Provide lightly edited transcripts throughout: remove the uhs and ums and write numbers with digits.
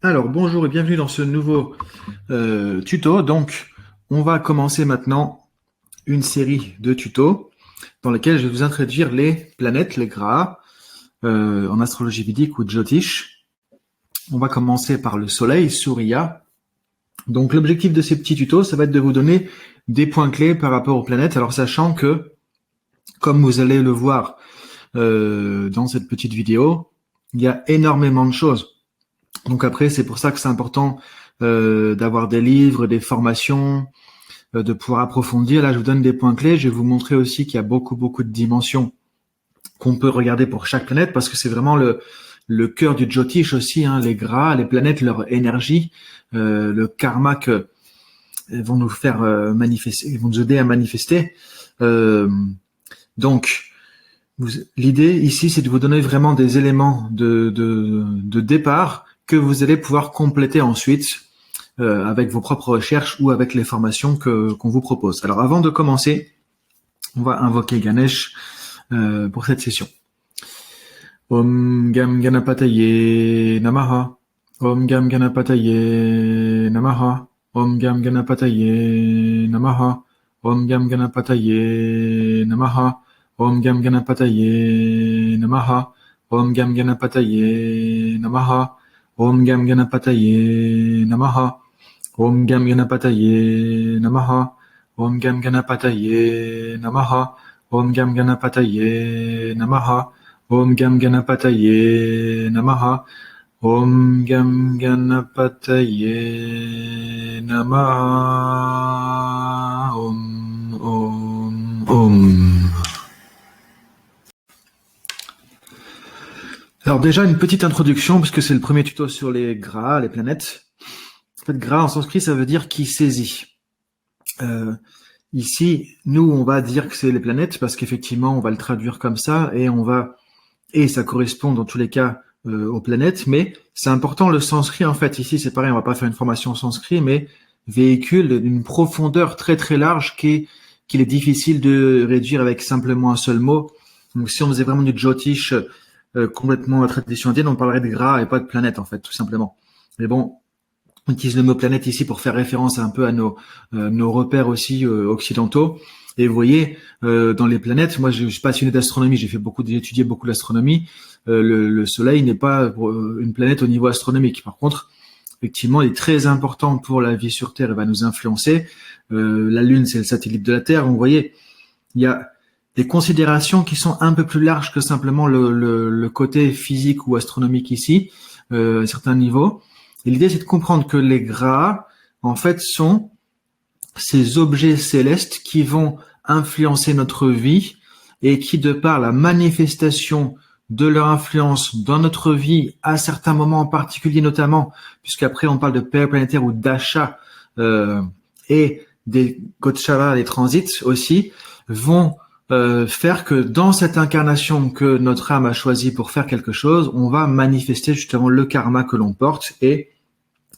Alors, bonjour et bienvenue dans ce nouveau tuto. Donc, on va commencer maintenant une série de tutos dans lesquels je vais vous introduire les planètes, les grahas, en astrologie védique ou Jyotish. On va commencer par le Soleil, Surya. Donc, l'objectif de ces petits tutos, ça va être de vous donner des points clés par rapport aux planètes. Alors, sachant que, comme vous allez le voir dans cette petite vidéo, il y a énormément de choses. Donc après, c'est pour ça que c'est important d'avoir des livres, des formations, de pouvoir approfondir. Là, je vous donne des points clés. Je vais vous montrer aussi qu'il y a beaucoup de dimensions qu'on peut regarder pour chaque planète, parce que c'est vraiment le cœur du Jyotish aussi, hein, les grahas, les planètes, leur énergie, le karma que vont nous faire manifester, ils vont nous aider à manifester. Donc, l'idée ici, c'est de vous donner vraiment des éléments de départ que vous allez pouvoir compléter ensuite avec vos propres recherches ou avec les formations qu'on vous propose. Alors avant de commencer, on va invoquer Ganesh pour cette session. Om Gam Ganapataye Namaha. Om Gam Ganapataye Namaha. Om Gam Ganapataye Namaha. Om Gam Ganapataye Namaha. Om Gam Ganapataye Namaha. Om Gam Ganapataye Namaha. Om Gam Ganapataye Namaha. Om Gam Ganapataye Namaha. Om Gam Ganapataye Namaha. Om Gam Ganapataye Namaha. Om Gam Ganapataye Namaha. Om Gam Ganapataye Namaha. Om. Alors déjà, une petite introduction, puisque c'est le premier tuto sur les grahas, les planètes. En fait, graha en sanskrit, ça veut dire qui saisit. Ici, nous, on va dire que c'est les planètes, parce qu'effectivement, on va le traduire comme ça, et ça correspond dans tous les cas aux planètes, mais c'est important le sanskrit, en fait. Ici, c'est pareil, on va pas faire une formation en sanskrit, mais véhicule une profondeur très très large qu'il est difficile de réduire avec simplement un seul mot. Donc si on faisait vraiment du Jyotish complètement la tradition indienne, on parlerait de grahas et pas de planètes, en fait, tout simplement. Mais bon, on utilise le mot planète ici pour faire référence un peu à nos repères aussi occidentaux. Et vous voyez, dans les planètes, moi je suis passionné d'astronomie, j'ai étudié beaucoup l'astronomie. Le Soleil n'est pas une planète au niveau astronomique. Par contre, effectivement, il est très important pour la vie sur Terre et va nous influencer. La Lune, c'est le satellite de la Terre. Donc, vous voyez, il y a des considérations qui sont un peu plus larges que simplement le côté physique ou astronomique ici, à un certain niveau. Et l'idée, c'est de comprendre que les grahas, en fait, sont ces objets célestes qui vont influencer notre vie et qui, de par la manifestation de leur influence dans notre vie à certains moments en particulier, notamment, puisqu'après on parle de période planétaire ou d'achat et des Gochara, des transits aussi, vont faire que dans cette incarnation que notre âme a choisie pour faire quelque chose, on va manifester justement le karma que l'on porte et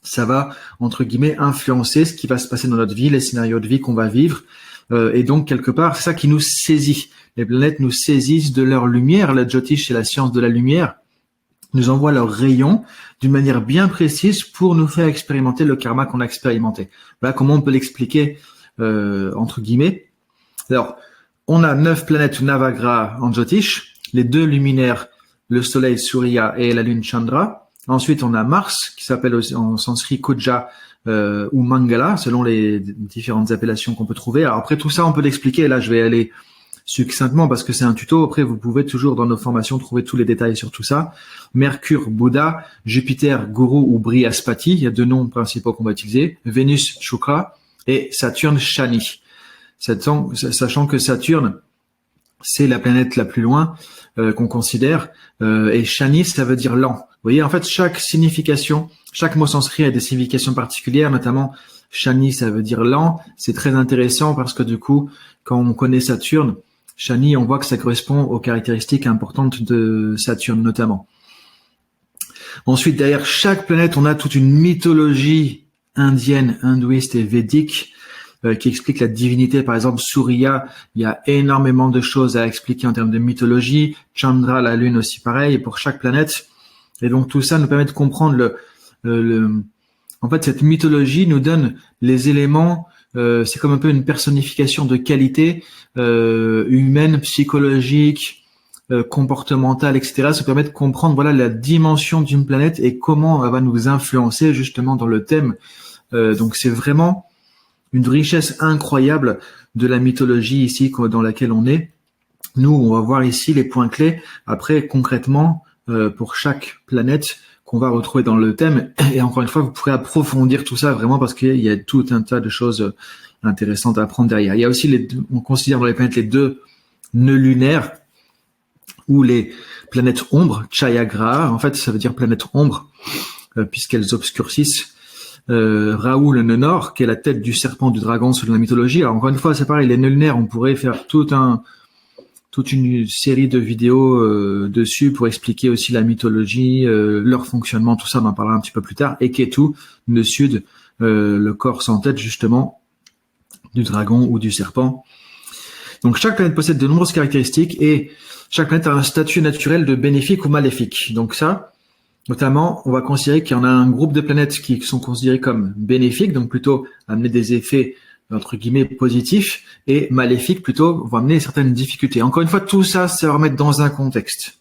ça va, entre guillemets, influencer ce qui va se passer dans notre vie, les scénarios de vie qu'on va vivre. Et donc, quelque part, c'est ça qui nous saisit. Les planètes nous saisissent de leur lumière. La Jyotish, c'est la science de la lumière, nous envoie leurs rayons d'une manière bien précise pour nous faire expérimenter le karma qu'on a expérimenté. Voilà comment on peut l'expliquer, entre guillemets. Alors, on a 9 planètes Navagraha en Jyotish, les 2 luminaires, le Soleil Surya et la Lune Chandra. Ensuite, on a Mars, qui s'appelle en sanskrit Kuja ou Mangala, selon les différentes appellations qu'on peut trouver. Alors après, tout ça, on peut l'expliquer. Là, je vais aller succinctement parce que c'est un tuto. Après, vous pouvez toujours, dans nos formations, trouver tous les détails sur tout ça. Mercure, Bouddha, Jupiter, Guru ou Brihaspati. Il y a 2 noms principaux qu'on va utiliser. Vénus, Shukra et Saturne, Shani. Sachant que Saturne, c'est la planète la plus loin qu'on considère. Et Shani, ça veut dire lent. Vous voyez, en fait, chaque signification, chaque mot sanskrit a des significations particulières, notamment Shani, ça veut dire lent. C'est très intéressant parce que du coup, quand on connaît Saturne, Shani, on voit que ça correspond aux caractéristiques importantes de Saturne notamment. Ensuite, derrière chaque planète, on a toute une mythologie indienne, hindouiste et védique qui explique la divinité. Par exemple, Surya, il y a énormément de choses à expliquer en termes de mythologie. Chandra, la lune aussi pareil, et pour chaque planète. Et donc tout ça nous permet de comprendre En fait, cette mythologie nous donne les éléments. C'est comme un peu une personnification de qualité humaine, psychologique, comportementale, etc. Ça permet de comprendre voilà la dimension d'une planète et comment elle va nous influencer justement dans le thème. Donc c'est vraiment une richesse incroyable de la mythologie ici dans laquelle on est. Nous, on va voir ici les points clés. Après, concrètement, pour chaque planète qu'on va retrouver dans le thème. Et encore une fois, vous pourrez approfondir tout ça vraiment parce qu'il y a tout un tas de choses intéressantes à apprendre derrière. Il y a aussi on considère dans les planètes les 2 nœuds lunaires ou les planètes ombres, Chayagraha. En fait, ça veut dire planète ombre puisqu'elles obscurcissent. Rahu, le nœud nord, qui est la tête du serpent du dragon selon la mythologie. Alors encore une fois, c'est pareil, les nœuds lunaires, on pourrait faire toute une série de vidéos dessus pour expliquer aussi la mythologie, leur fonctionnement, tout ça, on en parlera un petit peu plus tard. Et Ketu, le sud, le corps sans tête justement du dragon ou du serpent. Donc chaque planète possède de nombreuses caractéristiques et chaque planète a un statut naturel de bénéfique ou maléfique. Donc ça, notamment, on va considérer qu'il y en a un groupe de planètes qui sont considérées comme bénéfiques, donc plutôt amener des effets entre guillemets positifs, et maléfiques plutôt vont amener certaines difficultés. Encore une fois, tout ça, c'est à remettre dans un contexte.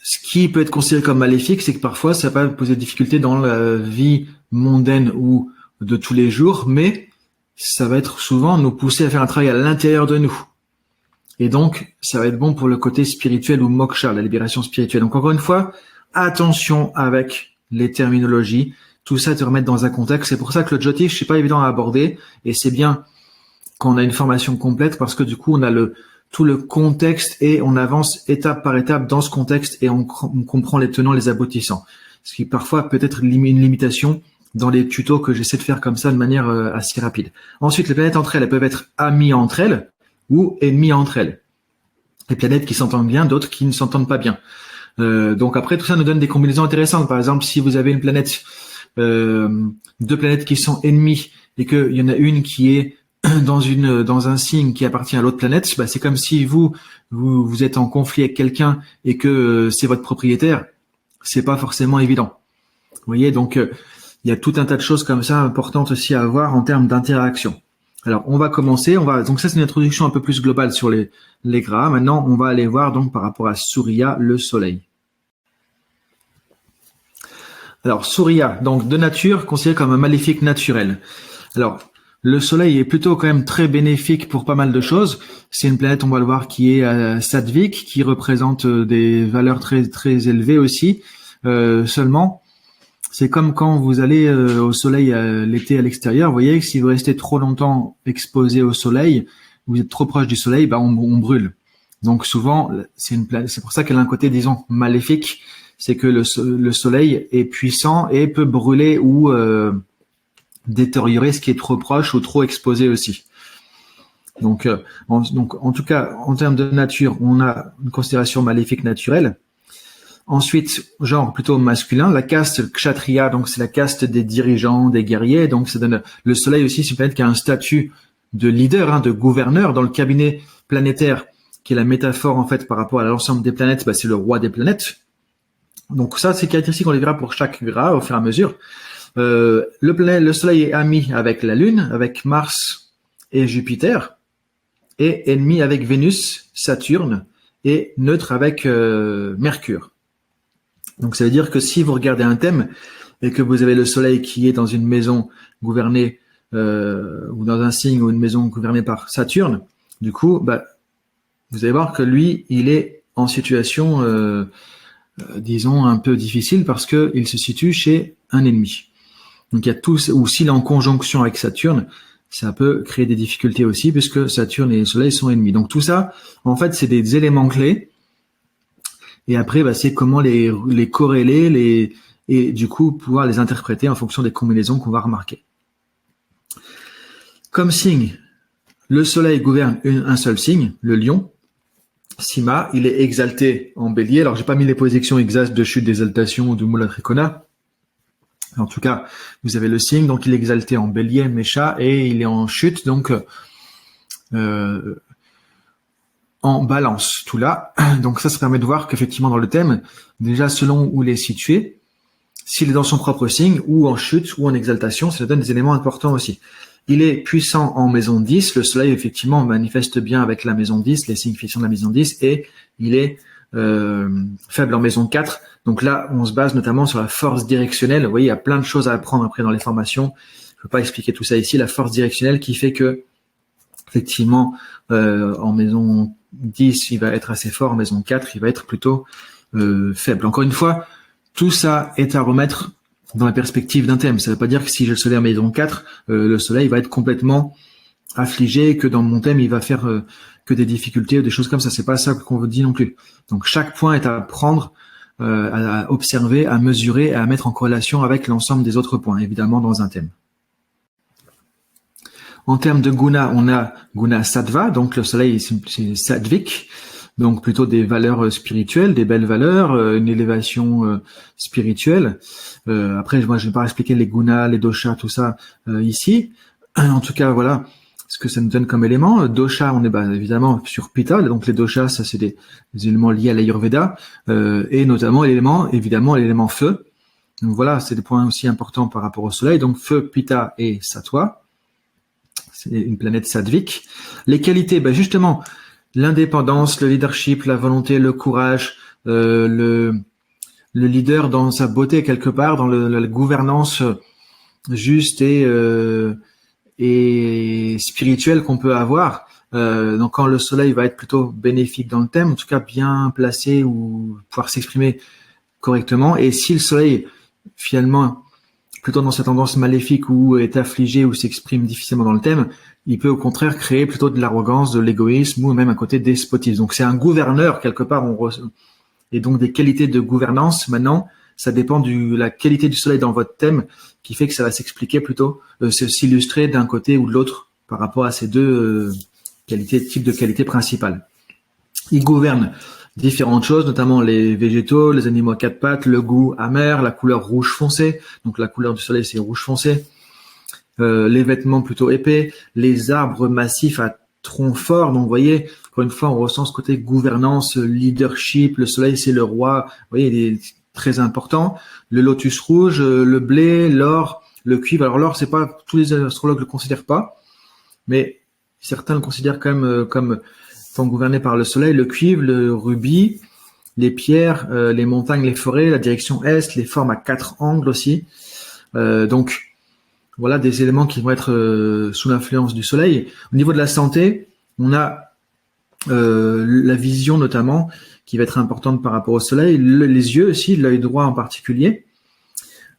Ce qui peut être considéré comme maléfique, c'est que parfois, ça peut poser des difficultés dans la vie mondaine ou de tous les jours, mais ça va être souvent nous pousser à faire un travail à l'intérieur de nous. Et donc, ça va être bon pour le côté spirituel ou moksha, la libération spirituelle. Donc, encore une fois, attention avec les terminologies. Tout ça te remettre dans un contexte. C'est pour ça que le Jyotish, c'est pas évident à aborder. Et c'est bien qu'on a une formation complète parce que du coup, on a tout le contexte et on avance étape par étape dans ce contexte et on comprend les tenants, les aboutissants. Ce qui parfois peut être une limitation dans les tutos que j'essaie de faire comme ça de manière assez rapide. Ensuite, les planètes entre elles peuvent être amies entre elles ou ennemies entre elles. Les planètes qui s'entendent bien, d'autres qui ne s'entendent pas bien. Donc après, tout ça nous donne des combinaisons intéressantes. Par exemple, si vous avez une planète, 2 planètes qui sont ennemies et qu'il y en a une qui est dans un signe qui appartient à l'autre planète, bah, c'est comme si vous êtes en conflit avec quelqu'un et que c'est votre propriétaire. C'est pas forcément évident. Vous voyez, donc il y a tout un tas de choses comme ça importantes aussi à avoir en termes d'interaction. Alors, on va commencer. Donc ça, c'est une introduction un peu plus globale sur les grahas. Maintenant, on va aller voir donc par rapport à Surya, le soleil. Alors, Surya, donc de nature, considéré comme un maléfique naturel. Alors, le soleil est plutôt quand même très bénéfique pour pas mal de choses. C'est une planète, on va le voir, qui est sattvique, qui représente des valeurs très, très élevées aussi. Seulement, c'est comme quand vous allez au soleil l'été à l'extérieur. Vous voyez que si vous restez trop longtemps exposé au soleil, vous êtes trop proche du soleil, bah on brûle. Donc souvent, c'est pour ça qu'elle a un côté, disons, maléfique. C'est que le soleil est puissant et peut brûler ou détériorer ce qui est trop proche ou trop exposé aussi. Donc en tout cas, en termes de nature, on a une considération maléfique naturelle. Ensuite, genre plutôt masculin, la caste kshatriya, donc c'est la caste des dirigeants, des guerriers. Donc ça donne le soleil aussi, c'est une planète qui a un statut de leader, de gouverneur dans le cabinet planétaire, qui est la métaphore en fait par rapport à l'ensemble des planètes. Bah, c'est le roi des planètes. Donc ça, c'est caractéristique, on les verra pour chaque graha au fur et à mesure. Le soleil est ami avec la lune, avec Mars et Jupiter, et ennemi avec Vénus, Saturne, et neutre avec Mercure. Donc ça veut dire que si vous regardez un thème et que vous avez le soleil qui est dans une maison gouvernée ou dans un signe ou une maison gouvernée par Saturne, du coup, bah, vous allez voir que lui, il est en situation, disons, un peu difficile parce que il se situe chez un ennemi. Donc il y a tout, ou s'il est en conjonction avec Saturne, ça peut créer des difficultés aussi puisque Saturne et le Soleil sont ennemis. Donc tout ça, en fait, c'est des éléments clés. Et après, bah, c'est comment les corréler, et du coup pouvoir les interpréter en fonction des combinaisons qu'on va remarquer. Comme signe, le Soleil gouverne un seul signe, le Lion. Sima, il est exalté en Bélier. Alors j'ai pas mis les positions exactes de chute, d'exaltation ou de Mula Trikona. En tout cas, vous avez le signe, donc il est exalté en Bélier, Mécha, et il est en chute, donc en balance, tout là. Donc ça permet de voir qu'effectivement dans le thème, déjà selon où il est situé, s'il est dans son propre signe, ou en chute, ou en exaltation, ça donne des éléments importants aussi. Il est puissant en maison 10, le soleil effectivement manifeste bien avec la maison 10, les significations de la maison 10, et il est faible en maison 4. Donc là, on se base notamment sur la force directionnelle. Vous voyez, il y a plein de choses à apprendre après dans les formations. Je ne peux pas expliquer tout ça ici. La force directionnelle qui fait que, effectivement, en maison 10, il va être assez fort. En maison 4, il va être plutôt faible. Encore une fois, tout ça est à remettre dans la perspective d'un thème. Ça ne veut pas dire que si j'ai le soleil en maison 4, le soleil va être complètement affligé, que dans mon thème, il va faire que des difficultés ou des choses comme ça. C'est pas ça qu'on vous dit non plus. Donc, chaque point est à prendre, à observer, à mesurer, à mettre en corrélation avec l'ensemble des autres points, évidemment, dans un thème. En termes de guna, on a guna sattva, donc le soleil, c'est sattvik, donc plutôt des valeurs spirituelles, des belles valeurs, une élévation spirituelle. Après, moi, je ne vais pas expliquer les gunas, les doshas, tout ça ici. En tout cas, voilà ce que ça nous donne comme élément. Dosha, on est évidemment sur Pitta, donc les doshas, ça c'est des éléments liés à l'Ayurveda, et notamment l'élément feu. Donc voilà, c'est des points aussi importants par rapport au soleil. Donc feu, Pitta et Sattva. C'est une planète sattvik. Les qualités, justement, l'indépendance, le leadership, la volonté, le courage, le leader dans sa beauté quelque part, dans la gouvernance juste et spirituelle qu'on peut avoir. Donc quand le soleil va être plutôt bénéfique dans le thème, en tout cas bien placé ou pouvoir s'exprimer correctement. Et si le soleil finalement plutôt dans sa tendance maléfique ou est affligé ou s'exprime difficilement dans le thème, il peut au contraire créer plutôt de l'arrogance, de l'égoïsme ou même un côté despotisme. Donc c'est un gouverneur quelque part, et donc des qualités de gouvernance. Maintenant, ça dépend de la qualité du soleil dans votre thème qui fait que ça va s'expliquer plutôt, s'illustrer d'un côté ou de l'autre par rapport à ces deux types de qualités principales. Il gouverne différentes choses, notamment les végétaux, les animaux à quatre pattes, le goût amer, la couleur rouge foncé. Donc la couleur du soleil, c'est rouge foncé. Les vêtements plutôt épais, les arbres massifs à tronc fort. Donc vous voyez, encore une fois, on ressent ce côté gouvernance, leadership. Le soleil, c'est le roi. Vous voyez, il est très important. Le lotus rouge, le blé, l'or, le cuivre. Alors l'or, c'est pas tous les astrologues le considèrent pas, mais certains le considèrent quand même comme étant gouverné par le soleil. Le cuivre, le rubis, les pierres, les montagnes, les forêts, la direction est, les formes à 4 angles aussi. Donc voilà des éléments qui vont être sous l'influence du soleil. Au niveau de la santé, on a la vision notamment qui va être importante par rapport au soleil, les yeux aussi, l'œil droit en particulier.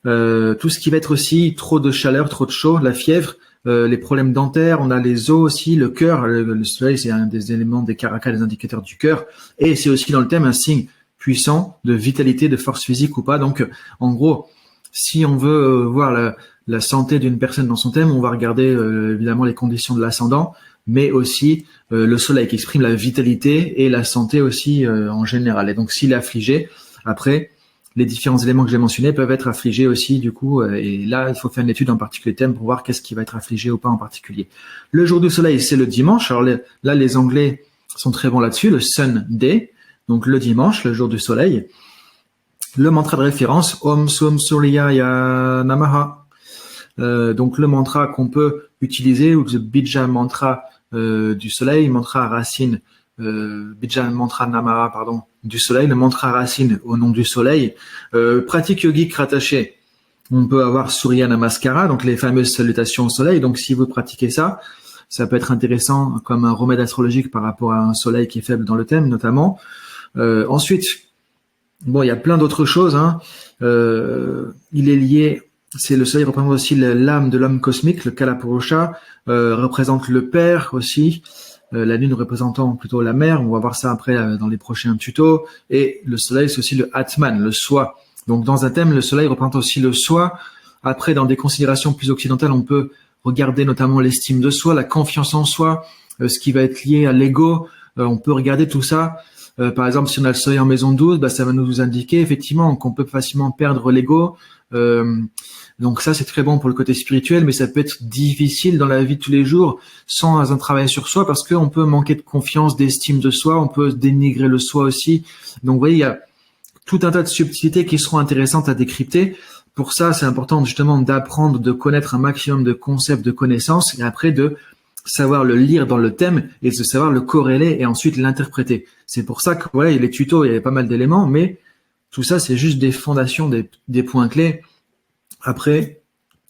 Tout ce qui va être aussi trop de chaleur, trop de chaud, la fièvre, les problèmes dentaires, on a les os aussi, le cœur, le soleil c'est un des éléments des caracas, des indicateurs du cœur, et c'est aussi dans le thème un signe puissant de vitalité, de force physique ou pas. Donc en gros, si on veut voir la santé d'une personne dans son thème, on va regarder évidemment les conditions de l'ascendant, mais aussi le soleil qui exprime la vitalité et la santé aussi en général. Et donc s'il est affligé, après les différents éléments que j'ai mentionnés peuvent être affligés aussi du coup, et là il faut faire une étude en particulier thème pour voir qu'est-ce qui va être affligé ou pas en particulier. Le jour du soleil, c'est le dimanche. Alors là les Anglais sont très bons là-dessus, le Sunday, donc le dimanche, le jour du soleil. Le mantra de référence, Om Sum Suryaya Namaha. Donc le mantra qu'on peut utiliser, ou le bija mantra du soleil, mantra racine, bija mantra Namaha, pardon, du soleil, le mantra racine au nom du soleil. Pratique yogique rattachée, on peut avoir Surya Namaskara, donc les fameuses salutations au soleil. Donc si vous pratiquez ça, ça peut être intéressant comme un remède astrologique par rapport à un soleil qui est faible dans le thème notamment. Ensuite, bon, il y a plein d'autres choses. Il est lié, c'est le soleil représente aussi l'âme de l'homme cosmique, le Kalapurusha, représente le père aussi, la lune représentant plutôt la mère. On va voir ça après dans les prochains tutos. Et le soleil, c'est aussi le Atman, le soi. Donc dans un thème, le soleil représente aussi le soi. Après, dans des considérations plus occidentales, on peut regarder notamment l'estime de soi, la confiance en soi, ce qui va être lié à l'ego. On peut regarder tout ça. Par exemple, si on a le soleil en maison 12, ça va nous indiquer effectivement qu'on peut facilement perdre l'ego, Donc ça, c'est très bon pour le côté spirituel, mais ça peut être difficile dans la vie de tous les jours sans un travail sur soi parce qu'on peut manquer de confiance, d'estime de soi, on peut dénigrer le soi aussi. Donc vous voyez, il y a tout un tas de subtilités qui seront intéressantes à décrypter. Pour ça, c'est important justement d'apprendre, de connaître un maximum de concepts, de connaissances et après de savoir le lire dans le thème et de savoir le corréler et ensuite l'interpréter. C'est pour ça que voilà, il y a les tutos, il y a pas mal d'éléments, mais tout ça, c'est juste des fondations, des points clés. Après,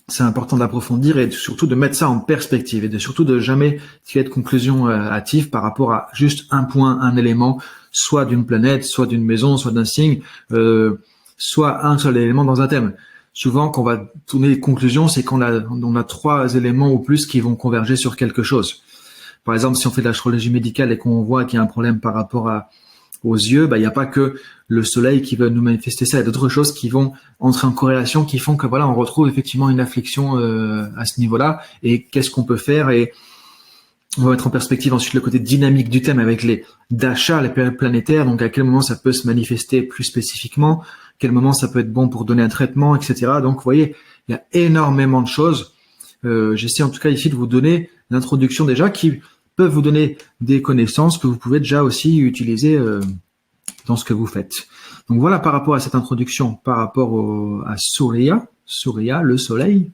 c'est important d'approfondir et surtout de mettre ça en perspective et surtout de jamais tirer de conclusion hâtive par rapport à juste un point, un élément, soit d'une planète, soit d'une maison, soit d'un signe, soit un seul élément dans un thème. Souvent, quand on va tourner les conclusions, c'est qu'on a 3 éléments ou plus qui vont converger sur quelque chose. Par exemple, si on fait de l'astrologie médicale et qu'on voit qu'il y a un problème par rapport aux yeux, il n'y a pas que le soleil qui va nous manifester ça, il y a d'autres choses qui vont entrer en corrélation, qui font que voilà, on retrouve effectivement une affliction à ce niveau-là. Et qu'est-ce qu'on peut faire? Et on va mettre en perspective ensuite le côté dynamique du thème avec les dashas, les périodes planétaires. Donc à quel moment ça peut se manifester plus spécifiquement, quel moment ça peut être bon pour donner un traitement, etc. Donc vous voyez, il y a énormément de choses. J'essaie en tout cas ici de vous donner l'introduction déjà qui peuvent vous donner des connaissances que vous pouvez déjà aussi utiliser dans ce que vous faites. Donc voilà par rapport à cette introduction, par rapport à Surya, le soleil.